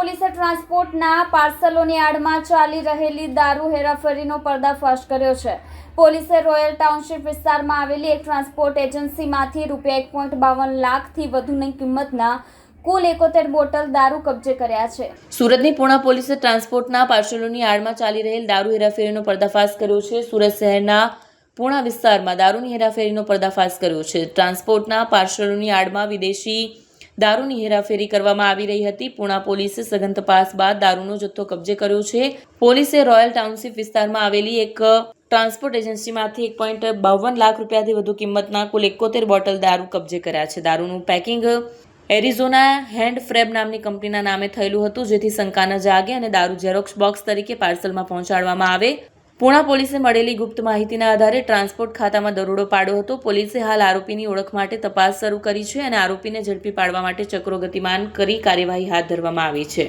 પોલીસે ટ્રાન્સપોર્ટના પાર્સલોની આડમાં ચાલી રહેલી દારૂ હેરાફેરીનો પર્દાફાશ કર્યો છે। પોલીસે રોયલ ટાઉનશીપ વિસ્તારમાં આવેલી એક ટ્રાન્સપોર્ટ એજન્સીમાંથી રૂપિયા 1.52 લાખથી વધુની કિંમતના કુલ 71 બોટલ દારૂ કબજે કર્યા છે। સુરતની પૂણા પોલીસે ટ્રાન્સપોર્ટના પાર્સલોની આડમાં ચાલી રહેલ દારૂ હેરાફેરીનો પર્દાફાશ કર્યો છે। સુરત શહેરના પૂણા વિસ્તારમાં દારૂની હેરાફેરીનો પર્દાફાશ કર્યો છે। ટ્રાન્સપોર્ટના પાર્સલોની આડમાં વિદેશી દારૂની હેરાફેરી કરવામાં આવી રહી હતી। પૂણા પોલીસે સઘન તપાસ બાદ દારૂનો જથ્થો કબજે કર્યો છે। પોલીસે રોયલ ટાઉનશીપ વિસ્તારમાં આવેલી એક ટ્રાન્સપોર્ટ એજન્સીમાંથી 1.52 લાખ રૂપિયાથી વધુ કિંમતના કુલ 71 બોટલ દારૂ કબજે કર્યા છે। દારૂનું પેકિંગ એરિઝોના હેન્ડ ફ્રેબ નામની કંપનીના નામે થયેલું હતું, જેથી શંકા ન જાગે અને દારૂ ઝેરોક્સ બોક્સ તરીકે પાર્સલમાં પહોંચાડવામાં આવે। પૂણા પોલીસે મળેલી ગુપ્ત માહિતીના આધારે ટ્રાન્સપોર્ટ ખાતામાં દરોડો પાડ્યો હતો। પોલીસે હાલ આરોપીની ઓળખ માટે તપાસ શરૂ કરી છે અને આરોપીને ઝડપી પાડવા માટે ચક્રો ગતિમાન કરી કાર્યવાહી હાથ ધરવામાં આવી છે।